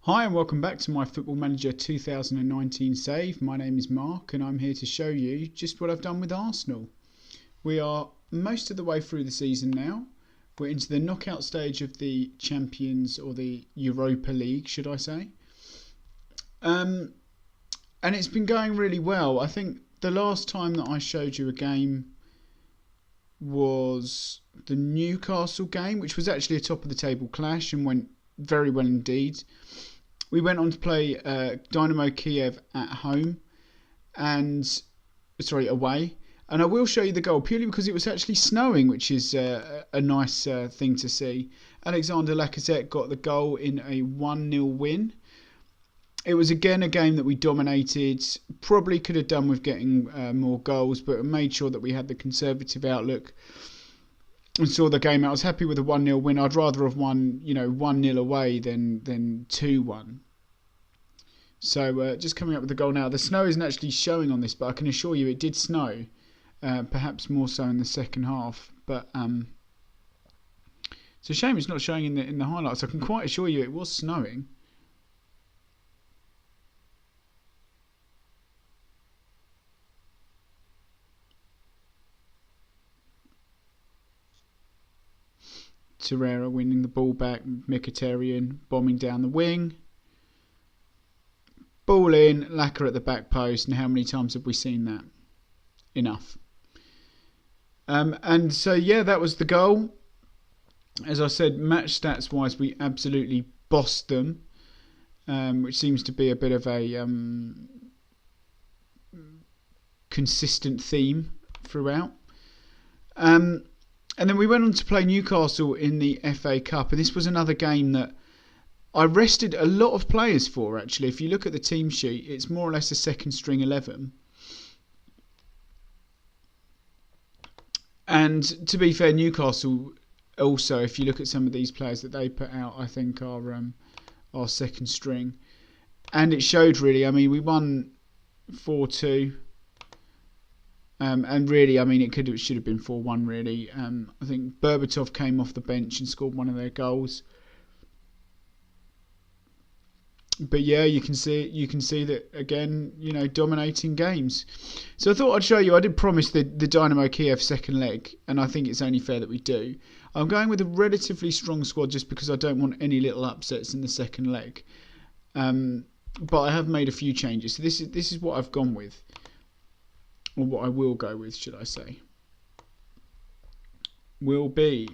Hi and welcome back to my Football Manager 2019 save. My name is Mark and I'm here to show you just what I've done with Arsenal. We are most of the way through the season now. We're into the knockout stage of the Champions, or the Europa League should I say. And it's been going really well. I think the last time that I showed you a game was the Newcastle game, which was actually a top of the table clash and went very well indeed. We went on to play Dynamo Kiev at home, away. And I will show you the goal purely because it was actually snowing, which is a nice thing to see. Alexander Lacazette got the goal in a 1-0 win. It was again a game that we dominated. Probably could have done with getting more goals, but made sure that we had the conservative outlook and saw the game out. I was happy with a 1-0 win. I'd rather have won, 1-0 away than 2-1. So just coming up with the goal now. The snow isn't actually showing on this, but I can assure you it did snow. Perhaps more so in the second half. But it's a shame it's not showing in the highlights. I can quite assure you it was snowing. Torreira winning the ball back, Mkhitaryan bombing down the wing. Ball in, Lacquer at the back post, and how many times have we seen that? Enough. And so, yeah, that was the goal. As I said, match stats wise, we absolutely bossed them, which seems to be a bit of a consistent theme throughout. And then we went on to play Newcastle in the FA Cup. And this was another game that I rested a lot of players for, actually. If you look at the team sheet, it's more or less a second string 11. And to be fair, Newcastle also, if you look at some of these players that they put out, I think are second string. And it showed really. I mean, we won 4-2. And really, I mean, it should have been 4-1 really. I think Berbatov came off the bench and scored one of their goals. But yeah, you can see that again, dominating games. So I thought I'd show you. I did promise the Dynamo Kiev second leg, and I think it's only fair that we do. I'm going with a relatively strong squad just because I don't want any little upsets in the second leg. But I have made a few changes. So this is what I've gone with. Or what I will go with, should I say, will be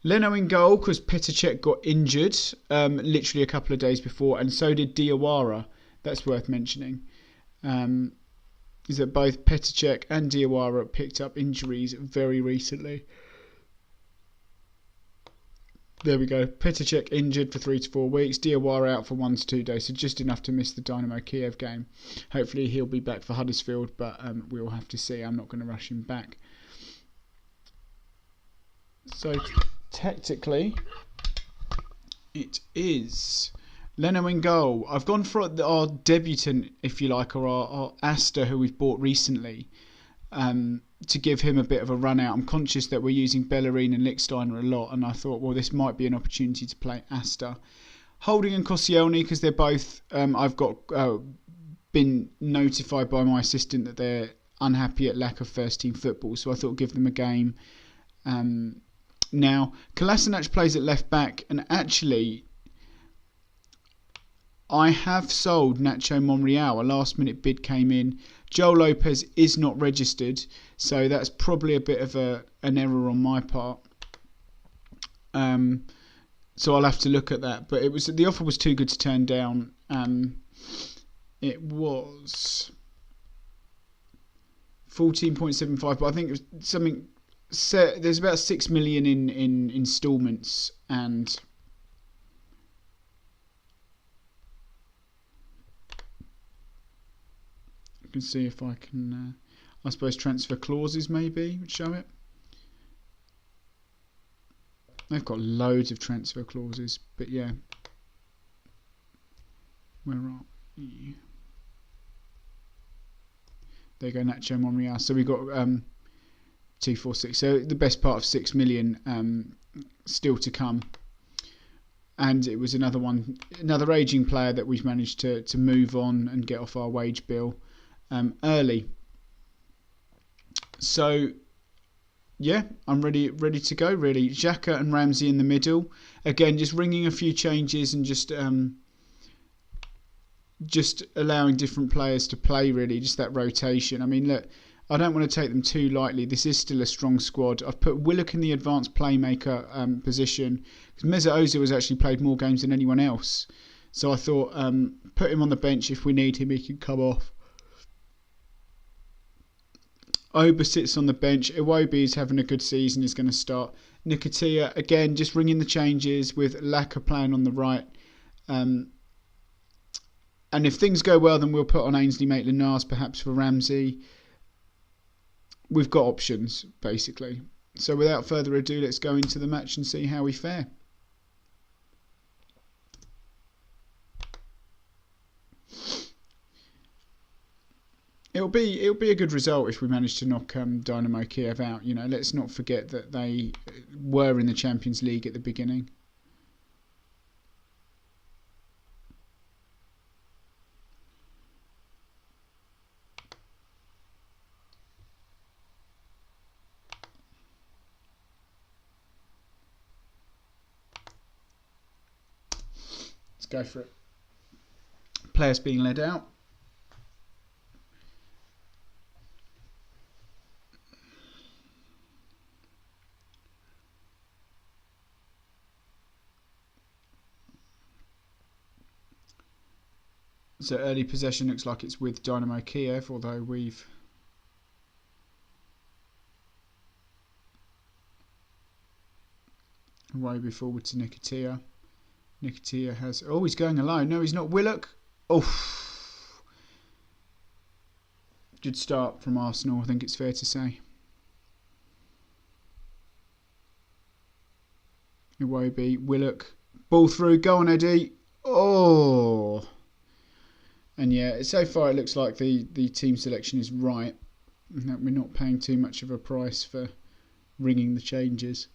Leno in goal because Petr Cech got injured literally a couple of days before, and so did Diawara. That's worth mentioning. Is that both Petr Cech and Diawara picked up injuries very recently. There we go. Petr Cech injured for 3 to 4 weeks. Diawara out for 1 to 2 days, so just enough to miss the Dynamo Kiev game. Hopefully he'll be back for Huddersfield, but we'll have to see. I'm not going to rush him back. So tactically, it is Leno in goal. I've gone for our debutant, if you like, or our Asta, who we've bought recently. To give him a bit of a run out. I'm conscious that we're using Bellerin and Lichtsteiner a lot, and I thought, well, this might be an opportunity to play Asta. Holding and Koscielny, because they're both, I've got been notified by my assistant that they're unhappy at lack of first team football, so I thought give them a game. Now, Kolasinac plays at left back, and actually I have sold Nacho Monreal. A last minute bid came in. Joel Lopez is not registered, so that's probably a bit of an error on my part. So I'll have to look at that. But the offer was too good to turn down. It was 14.75, but I think it was something. There's about 6 million in instalments, and you can see if I can, I suppose transfer clauses maybe would show it. They've got loads of transfer clauses, but yeah. Where are you? There you go, Nacho Monreal. So we've got 246. So the best part of 6 million still to come. and it was another aging player that we've managed to move on and get off our wage bill early. So yeah, I'm ready to go really. Xhaka and Ramsey in the middle. Again, just ringing a few changes and just allowing different players to play really, just that rotation. I mean, look, I don't want to take them too lightly. This is still a strong squad. I've put Willock in the advanced playmaker position because Mesut Ozil has actually played more games than anyone else. So I thought put him on the bench if we need him, he can come off. Oba sits on the bench. Iwobi is having a good season, is going to start. Nketiah, again, just ringing the changes with Laka playing on the right. And if things go well, then we'll put on Ainsley Maitland-Niles perhaps for Ramsey. We've got options, basically. So without further ado, let's go into the match and see how we fare. It'll be a good result if we manage to knock Dynamo Kiev out. You know, let's not forget that they were in the Champions League at the beginning. Let's go for it. Players being led out. So early possession looks like it's with Dynamo Kiev, although we've Iwobi forward to Nketiah. Nketiah has... Oh, he's going alone. No, he's not. Willock. Oh. Good start from Arsenal, I think it's fair to say. Iwobi, Willock. Ball through. Go on, Eddie. Oh. And yeah, so far it looks like the team selection is right, and that we're not paying too much of a price for ringing the changes.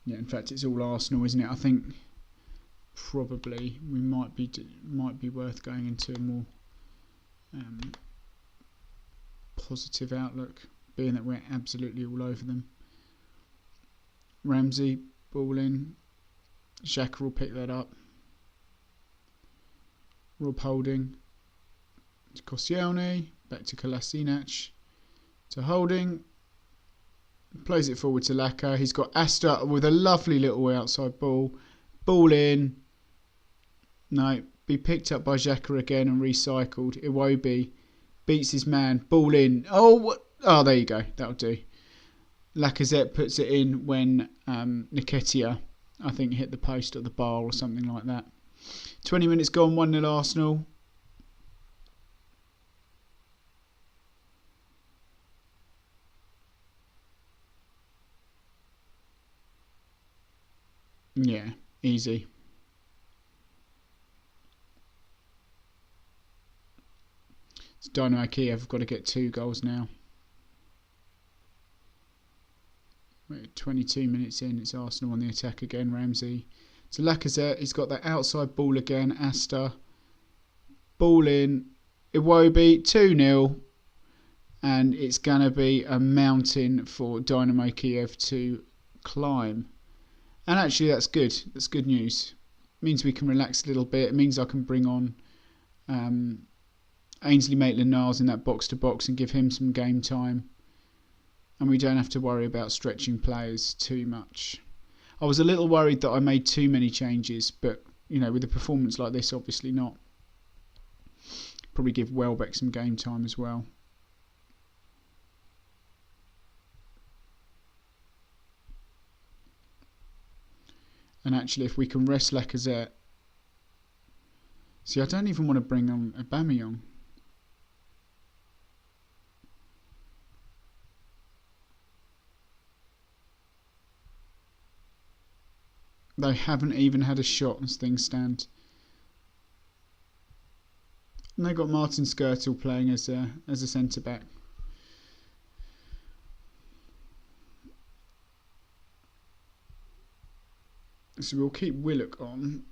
Yeah, in fact, it's all Arsenal, isn't it? I think probably we might be worth going into a more positive outlook, being that we're absolutely all over them. Ramsey, ball in. Xhaka will pick that up. Rob Holding to Koscielny, back to Kolasinac, to Holding, plays it forward to Laka. He's got Asta with a lovely little outside ball. Ball in. No, be picked up by Xhaka again and recycled. Iwobi beats his man. Ball in. Oh, what? Oh, there you go. That'll do. Lacazette puts it in when Nketiah, I think, hit the post or the bar or something like that. 20 minutes gone, 1-0 Arsenal. Yeah, easy. It's Dynamo Kiev have got to get 2 goals now. We're 22 minutes in, it's Arsenal on the attack again. Ramsey to Lacazette, he's got that outside ball again. Asta, ball in. Iwobi, 2-0. And it's going to be a mountain for Dynamo Kiev to climb. And actually that's good. That's good news. It means we can relax a little bit. It means I can bring on Ainsley Maitland-Niles in that box-to-box and give him some game time. And we don't have to worry about stretching players too much. I was a little worried that I made too many changes, but you know, with a performance like this, obviously not. Probably give Welbeck some game time as well. And actually, if we can rest Lacazette... See, I don't even want to bring on Aubameyang. They haven't even had a shot as things stand. And they got Martin Skirtle playing as a centre back. So we'll keep Willock on.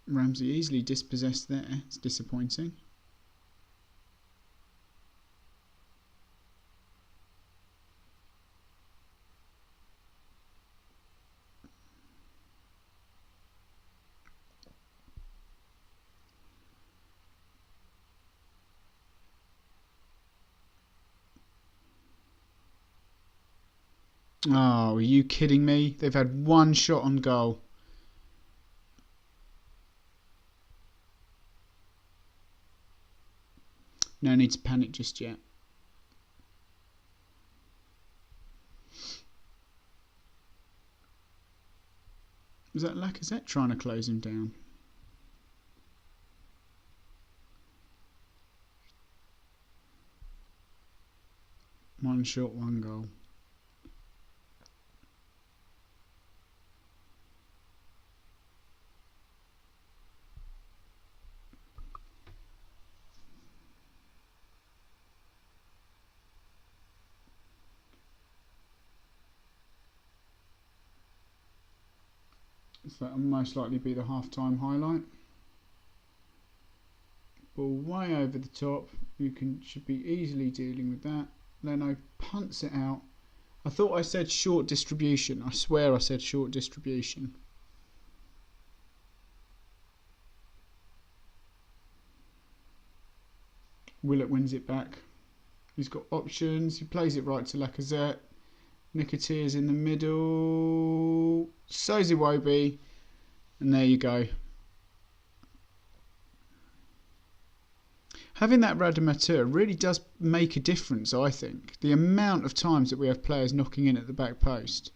Ramsey easily dispossessed there. It's disappointing. Oh, are you kidding me? They've had one shot on goal. No need to panic just yet. Was that Lacazette trying to close him down? One shot, one goal. So that'll most likely be the half-time highlight. Ball way over the top. You should be easily dealing with that. Leno punts it out. I thought I said short distribution. I swear I said short distribution. Willett wins it back. He's got options. He plays it right to Lacazette. Nicketeer's in the middle. So's Iwobi. And there you go. Having that Radamateur really does make a difference, I think. The amount of times that we have players knocking in at the back post.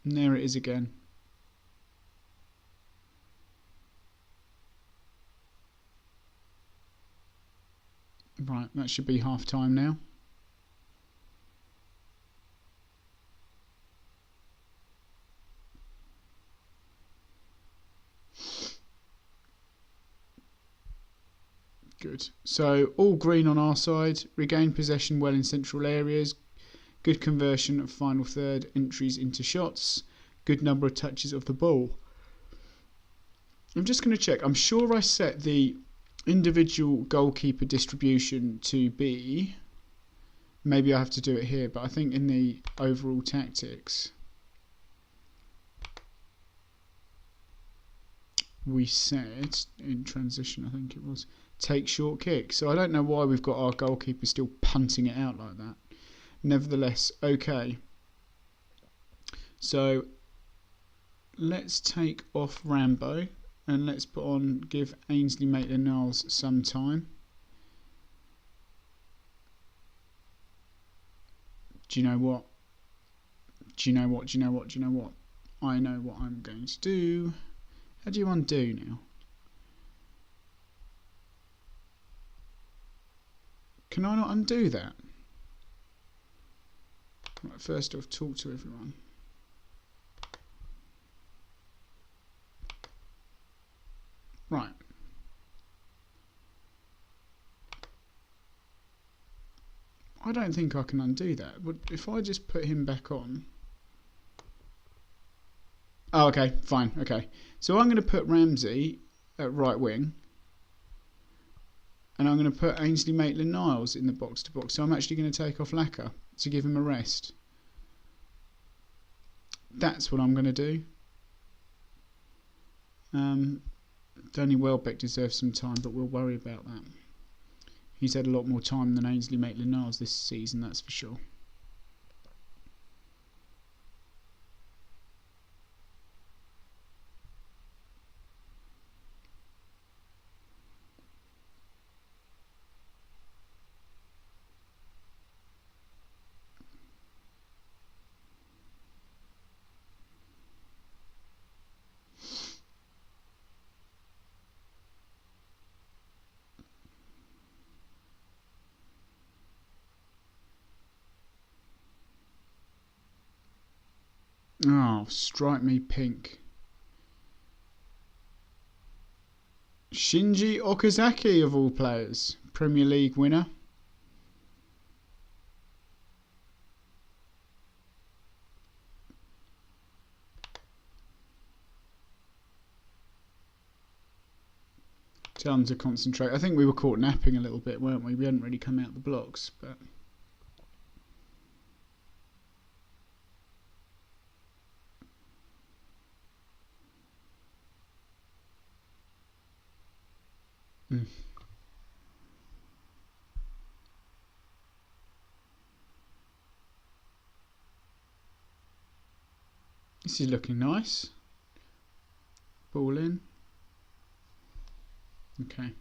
And there it is again. Right, that should be half time now. Good. So all green on our side. Regain possession well in central areas. Good conversion of final third. Entries into shots. Good number of touches of the ball. I'm just going to check. I'm sure I set the individual goalkeeper distribution to be... Maybe I have to do it here, but I think in the overall tactics... we said, in transition I think it was, take short kick. So I don't know why we've got our goalkeeper still punting it out like that. Nevertheless, okay. So let's take off Rambo and let's put on, give Ainsley Maitland-Niles some time. Do you know what? Do you know what? Do you know what? Do you know what? I know what I'm going to do. How do you undo now? Can I not undo that? Right, first off, talk to everyone. Right. I don't think I can undo that. But if I just put him back on... Oh, okay, fine, okay. So I'm going to put Ramsey at right wing. And I'm going to put Ainsley Maitland-Niles in the box-to-box. So I'm actually going to take off Laka to give him a rest. That's what I'm going to do. Danny Welbeck deserves some time, but we'll worry about that. He's had a lot more time than Ainsley Maitland-Niles this season, that's for sure. Oh, strike me pink. Shinji Okazaki, of all players. Premier League winner. Time to concentrate. I think we were caught napping a little bit, weren't we? We hadn't really come out the blocks, but... This is looking nice. Ball in. Okay.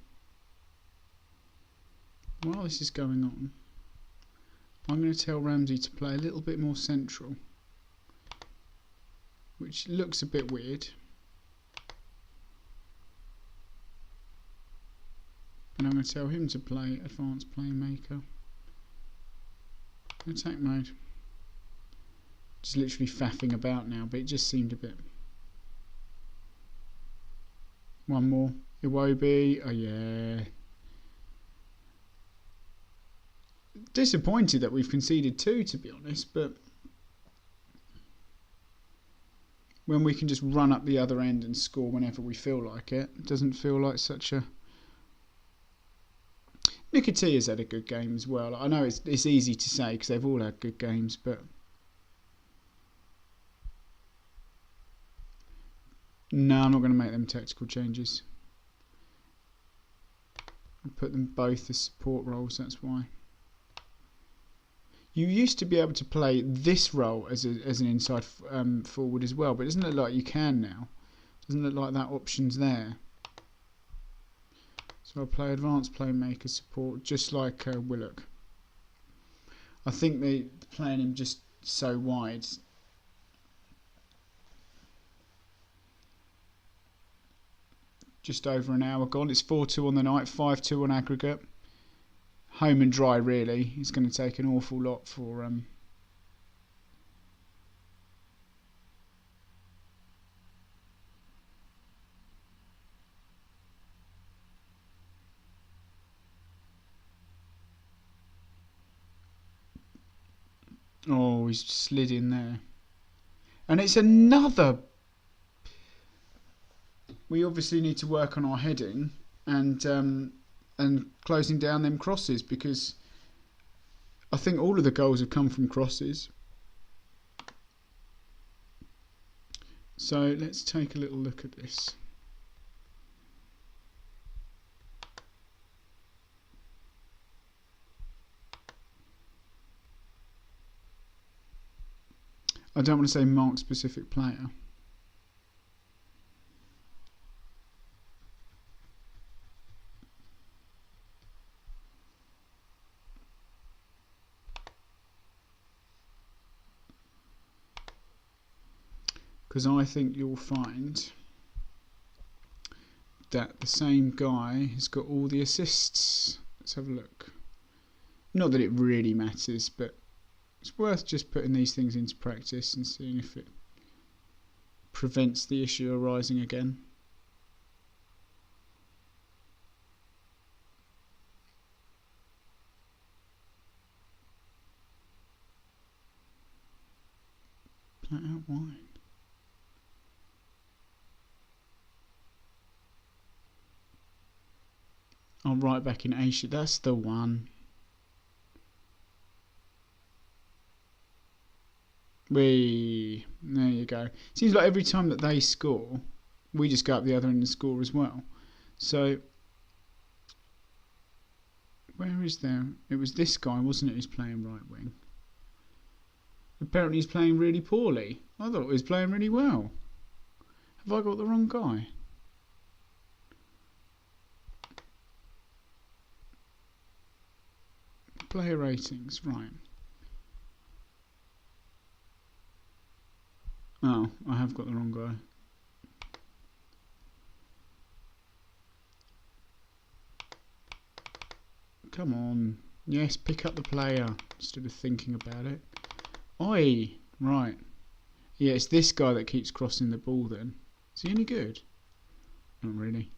While this is going on, I'm going to tell Ramsey to play a little bit more central, which looks a bit weird. And I'm going to tell him to play advanced playmaker. Attack mode. Just literally faffing about now, but it just seemed a bit... One more. Iwobi. Oh yeah. Disappointed that we've conceded 2, to be honest, but when we can just run up the other end and score whenever we feel like it, it doesn't feel like such a... Nikitia's had a good game as well. I know it's easy to say because they've all had good games, but no, I'm not going to make them tactical changes. I'll put them both as support roles, that's why. You used to be able to play this role as an inside forward as well, but it doesn't look like you can now. Doesn't look like that option's there. So I'll play advanced playmaker support, just like Willock. I think they're playing him just so wide. Just over an hour gone. It's 4-2 on the night, 5-2 on aggregate. Home and dry, really. It's going to take an awful lot for... Oh, he's slid in there. And it's another... We obviously need to work on our heading and closing down them crosses, because I think all of the goals have come from crosses. So let's take a little look at this. I don't want to say mark specific player. Because I think you'll find that the same guy has got all the assists. Let's have a look. Not that it really matters, but it's worth just putting these things into practice and seeing if it prevents the issue arising again. Play out wide. Oh, right back in Asia. That's the one. There you go. Seems like every time that they score, we just go up the other end and score as well. So, where is there? It was this guy, wasn't it, who's playing right wing? Apparently he's playing really poorly. I thought he was playing really well. Have I got the wrong guy? Player ratings, right. Oh, I have got the wrong guy. Come on. Yes, pick up the player instead of thinking about it. Oi! Right. Yeah, it's this guy that keeps crossing the ball then. Is he any good? Not really.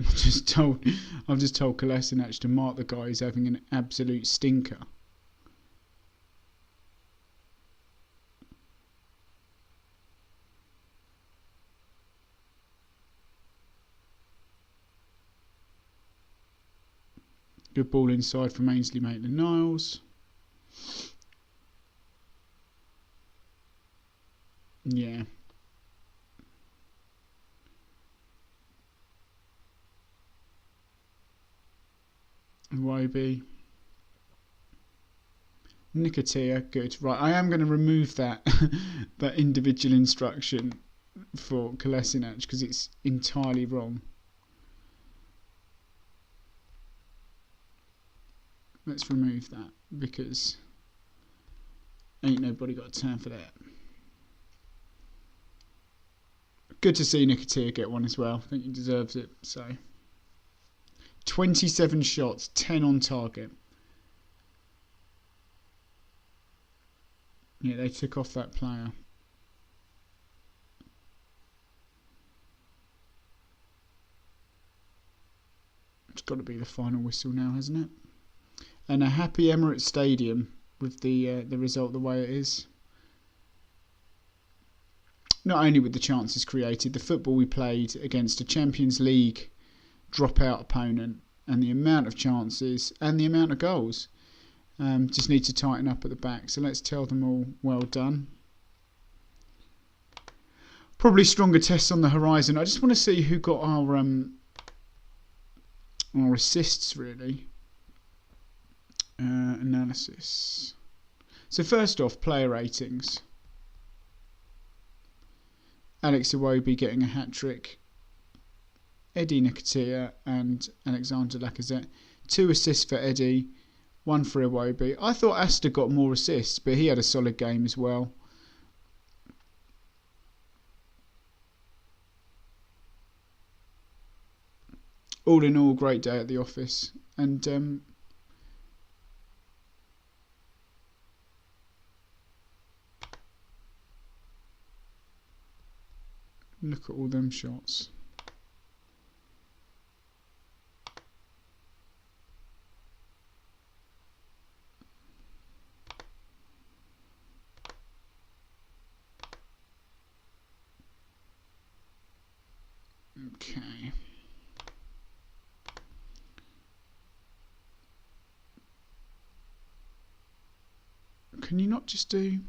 I've just told Kolasinac to mark the guy who's having an absolute stinker. Good ball inside from Ainsley Maitland-Niles. Yeah. Iwobi. Nicotia, good. Right, I am going to remove that that individual instruction for Kolasinac because it's entirely wrong. Let's remove that because ain't nobody got time for that. Good to see Nicotia get one as well. I think he deserves it. So 27 shots, 10 on target. Yeah, they took off that player. It's got to be the final whistle now, hasn't it? And a happy Emirates Stadium with the result the way it is. Not only with the chances created, the football we played against a Champions League dropout opponent, and the amount of chances and the amount of goals. Just need to tighten up at the back. So let's tell them all well done. Probably stronger tests on the horizon. I just want to see who got our assists really. Analysis. So first off, player ratings. Alex Iwobi getting a hat-trick. Eddie Nketiah and Alexander Lacazette. 2 assists for Eddie, 1 for Iwobi. I thought Asta got more assists, but he had a solid game as well. All in all, great day at the office. And look at all them shots. Okay. Can you not just do...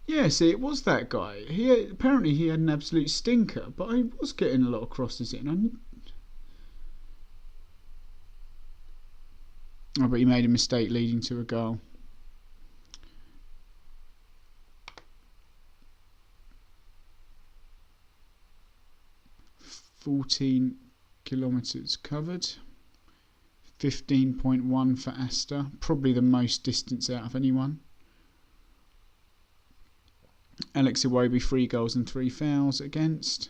Yeah, see, it was that guy. Apparently he had an absolute stinker, but I was getting a lot of crosses in. Oh, but he made a mistake leading to a goal. $14 kilometres covered. 15.1 for Asta. Probably the most distance out of anyone. Alex Iwobi 3 goals and 3 fouls against.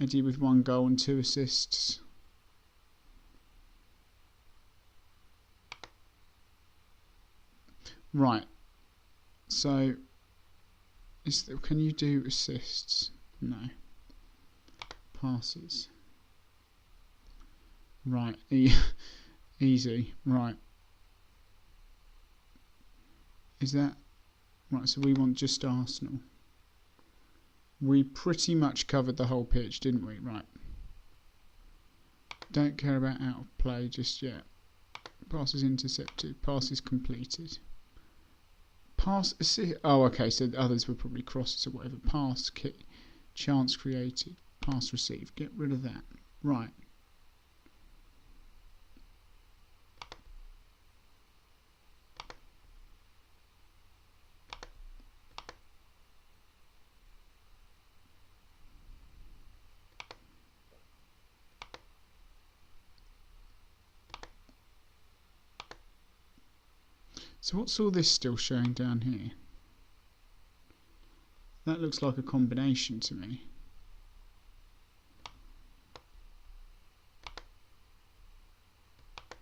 Eddie with 1 goal and 2 assists. Right. So, can you do assists? No. Passes. Right. Easy. Right. Is that... Right, so we want just Arsenal. We pretty much covered the whole pitch, didn't we? Right. Don't care about out of play just yet. Passes intercepted. Passes completed. Pass assist. Oh, okay, so the others were probably crosses or whatever. Pass, kick, chance created. Pass received. Get rid of that. Right. So what's all this still showing down here? That looks like a combination to me.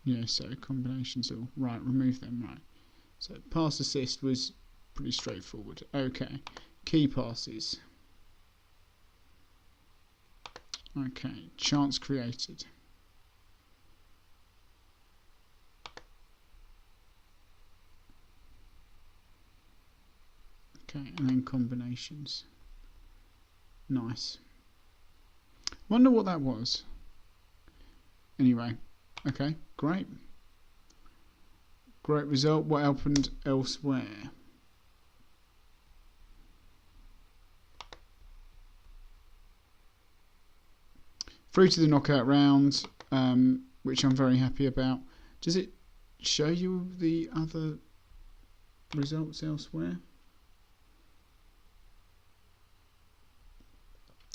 Yeah, so combinations all right. Remove them, right. So pass assist was pretty straightforward. Okay, key passes. Okay, chance created. Okay, and then combinations. Nice. Wonder what that was. Anyway, okay, great. Great result. What happened elsewhere? Through to the knockout round, which I'm very happy about. Does it show you the other results elsewhere?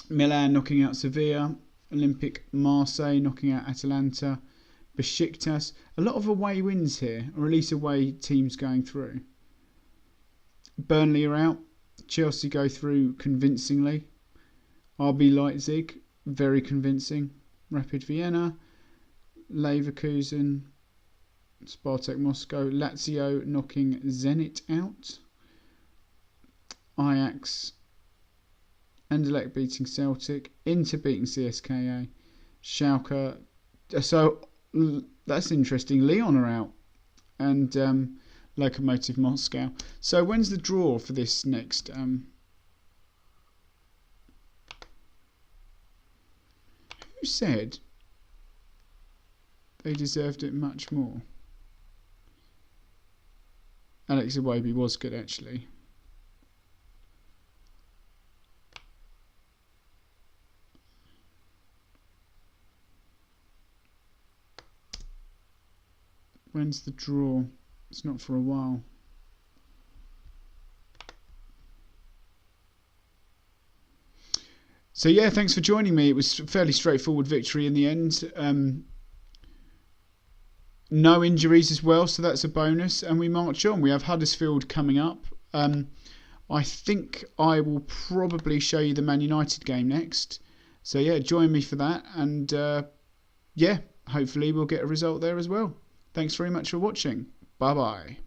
Milan knocking out Sevilla, Olympic Marseille knocking out Atalanta, Besiktas. A lot of away wins here, or at least away teams going through. Burnley are out. Chelsea go through convincingly. RB Leipzig, very convincing. Rapid Vienna, Leverkusen, Spartak Moscow, Lazio knocking Zenit out. Ajax, Anderlecht beating Celtic, Inter beating CSKA, Schalke. So that's interesting. Lyon are out, and Lokomotiv Moscow. So when's the draw for this next? Who said they deserved it much more? Alex Iwobi was good, actually. When's the draw? It's not for a while. So yeah, thanks for joining me. It was a fairly straightforward victory in the end. No injuries as well, so that's a bonus. And we march on. We have Huddersfield coming up. I think I will probably show you the Man United game next. So yeah, join me for that. And yeah, hopefully we'll get a result there as well. Thanks very much for watching. Bye bye.